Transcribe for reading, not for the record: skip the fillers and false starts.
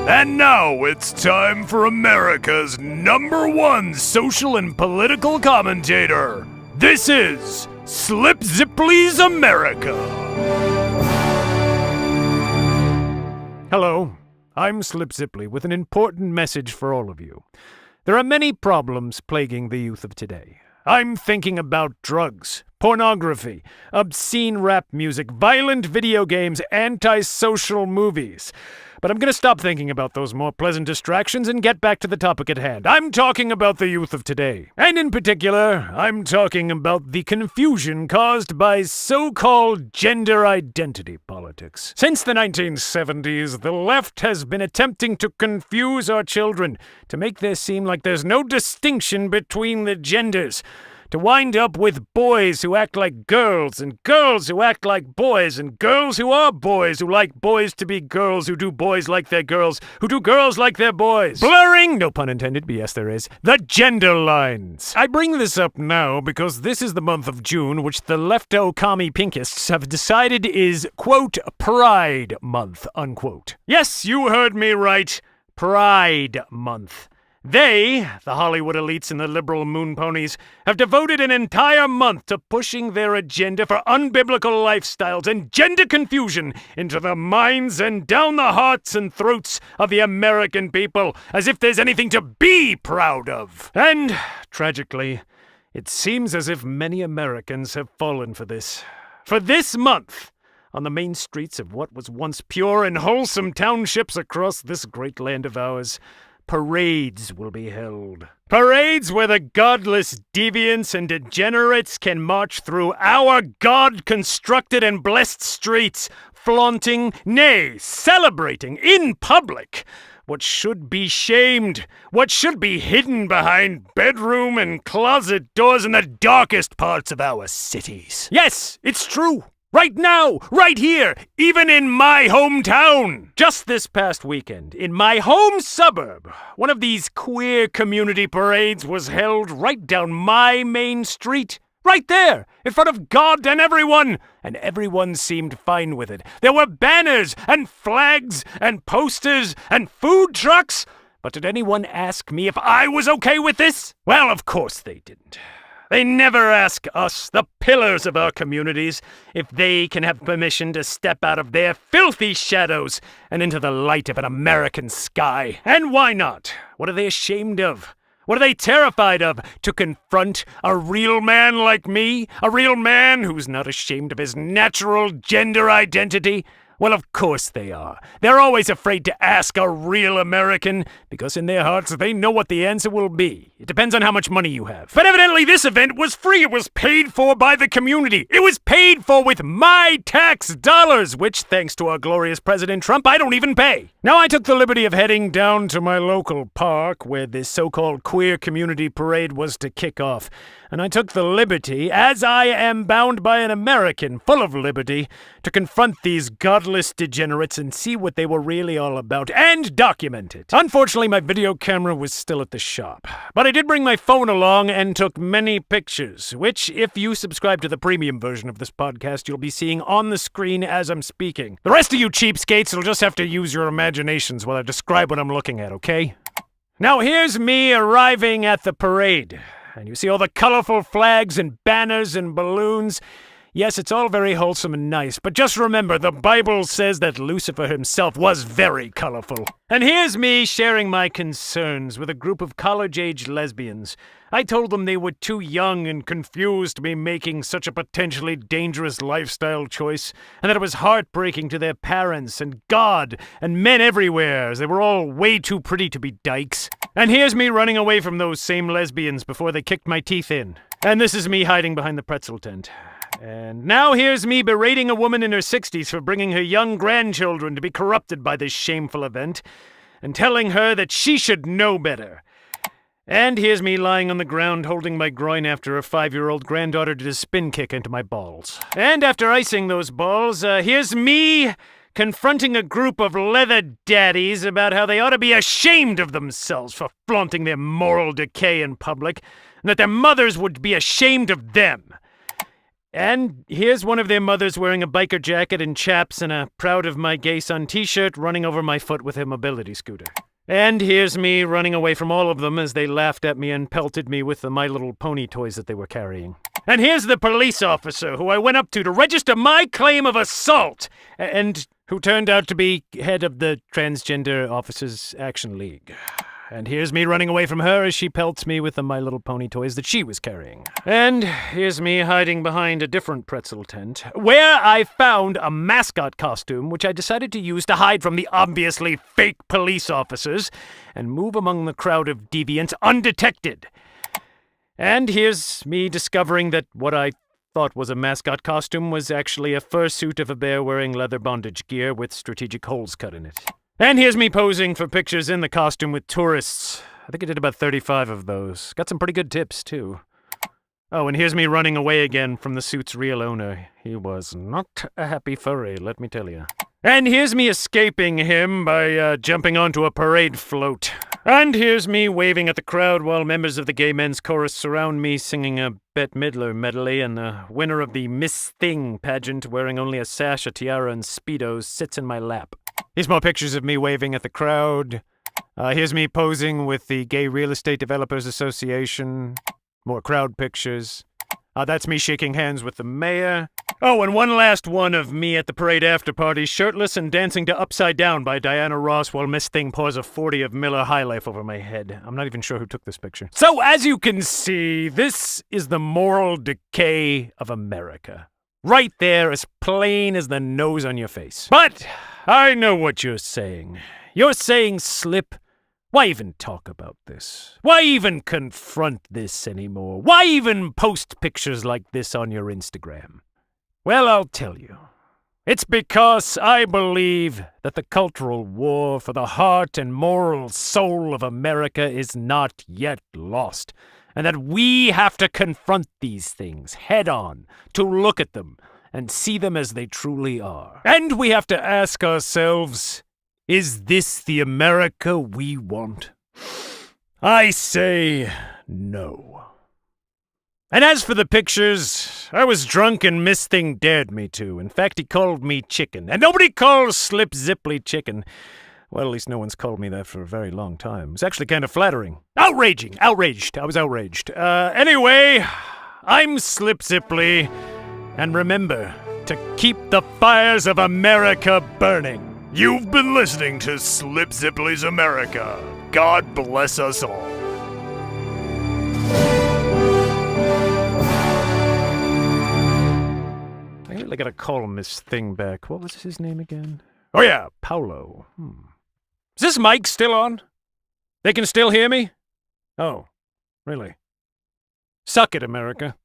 And now it's time for America's #1 social and political commentator. This is Slipp Zippley's America. Hello, I'm Slipp Zippley with an important message for all of you. There are many problems plaguing the youth of today. I'm thinking about drugs, pornography, obscene rap music, violent video games, antisocial movies. But I'm going to stop thinking about those more pleasant distractions and get back to the topic at hand. I'm talking about the youth of today. And in particular, I'm talking about the confusion caused by so-called gender identity politics. Since the 1970s, the left has been attempting to confuse our children, to make there seem like there's no distinction between the genders, to wind up with boys who act like girls, and girls who act like boys, and girls who are boys who like boys to be girls, who do boys like their girls, who do girls like their boys. Blurring, no pun intended, but yes there is, the gender lines. I bring this up now because this is the month of June, which the lefto-commie pinkists have decided is, quote, Pride Month, unquote. Yes, you heard me right. Pride Month. They, the Hollywood elites and the liberal moon ponies, have devoted an entire month to pushing their agenda for unbiblical lifestyles and gender confusion into the minds and down the hearts and throats of the American people, as if there's anything to be proud of. And, tragically, it seems as if many Americans have fallen for this. For this month, on the main streets of what was once pure and wholesome townships across this great land of ours, parades will be held. Parades where the godless deviants and degenerates can march through our God-constructed and blessed streets, flaunting, nay, celebrating in public what should be shamed, what should be hidden behind bedroom and closet doors in the darkest parts of our cities. Yes, it's true. Right now, right here, even in my hometown. Just this past weekend, in my home suburb, one of these queer community parades was held right down my main street. Right there, in front of God and everyone seemed fine with it. There were banners and flags and posters and food trucks. But did anyone ask me if I was okay with this? Well, of course they didn't. They never ask us, the pillars of our communities, if they can have permission to step out of their filthy shadows and into the light of an American sky. And why not? What are they ashamed of? What are they terrified of? To confront a real man like me? A real man who's not ashamed of his natural gender identity? Well, of course they are. They're always afraid to ask a real American, because in their hearts they know what the answer will be. It depends on how much money you have. But evidently this event was free. It was paid for by the community. It was paid for with my tax dollars, which, thanks to our glorious President Trump, I don't even pay. Now, I took the liberty of heading down to my local park where this so-called queer community parade was to kick off. And I took the liberty, as I am bound by an American full of liberty, to confront these godless degenerates and see what they were really all about, and document it. Unfortunately, my video camera was still at the shop, but I did bring my phone along and took many pictures, which, if you subscribe to the premium version of this podcast, you'll be seeing on the screen as I'm speaking. The rest of you cheapskates will just have to use your imaginations while I describe what I'm looking at, okay? Now here's me arriving at the parade. And you see all the colorful flags and banners and balloons. Yes, it's all very wholesome and nice, but just remember, the Bible says that Lucifer himself was very colorful. And here's me sharing my concerns with a group of college-age lesbians. I told them they were too young and confused to be making such a potentially dangerous lifestyle choice, and that it was heartbreaking to their parents and God and men everywhere, as they were all way too pretty to be dykes. And here's me running away from those same lesbians before they kicked my teeth in. And this is me hiding behind the pretzel tent. And now here's me berating a woman in her 60s for bringing her young grandchildren to be corrupted by this shameful event, and telling her that she should know better. And here's me lying on the ground holding my groin after a 5-year-old granddaughter did a spin kick into my balls. And after icing those balls, here's me confronting a group of leather daddies about how they ought to be ashamed of themselves for flaunting their moral decay in public, and that their mothers would be ashamed of them. And here's one of their mothers wearing a biker jacket and chaps and a Proud of My Gay Son t-shirt running over my foot with a mobility scooter. And here's me running away from all of them as they laughed at me and pelted me with the My Little Pony toys that they were carrying. And here's the police officer who I went up to register my claim of assault, and who turned out to be head of the Transgender Officers Action League. And here's me running away from her as she pelts me with the My Little Pony toys that she was carrying. And here's me hiding behind a different pretzel tent, where I found a mascot costume which I decided to use to hide from the obviously fake police officers and move among the crowd of deviants undetected. And here's me discovering that what I thought was a mascot costume was actually a fursuit of a bear wearing leather bondage gear with strategic holes cut in it. And here's me posing for pictures in the costume with tourists. I think I did about 35 of those. Got some pretty good tips, too. Oh, and here's me running away again from the suit's real owner. He was not a happy furry, let me tell you. And here's me escaping him by jumping onto a parade float. And here's me waving at the crowd while members of the Gay Men's Chorus surround me singing a Bette Midler medley, and the winner of the Miss Thing pageant wearing only a sash, a tiara, and Speedos sits in my lap. Here's more pictures of me waving at the crowd. Here's me posing with the Gay Real Estate Developers Association. More crowd pictures. That's me shaking hands with the mayor. Oh, and one last one of me at the parade after party, shirtless and dancing to Upside Down by Diana Ross while Miss Thing pours a 40 of Miller High Life over my head. I'm not even sure who took this picture. So, as you can see, this is the moral decay of America. Right there, as plain as the nose on your face. But I know what you're saying. You're saying, Slipp, why even talk about this? Why even confront this anymore? Why even post pictures like this on your Instagram? Well, I'll tell you. It's because I believe that the cultural war for the heart and moral soul of America is not yet lost, and that we have to confront these things head on, to look at them and see them as they truly are. And we have to ask ourselves, is this the America we want? I say no. And as for the pictures, I was drunk and Miss Thing dared me to. In fact, he called me chicken. And nobody calls Slipp Zippley chicken. Well, at least no one's called me that for a very long time. It's actually kind of flattering. Outraged. I was outraged. Anyway, I'm Slipp Zippley. And remember to keep the fires of America burning. You've been listening to Slipp Zippley's America. God bless us all. I really gotta call Miss Thing back. What was his name again? Oh yeah, Paulo. Is this mic still on? They can still hear me? Oh, really? Suck it, America.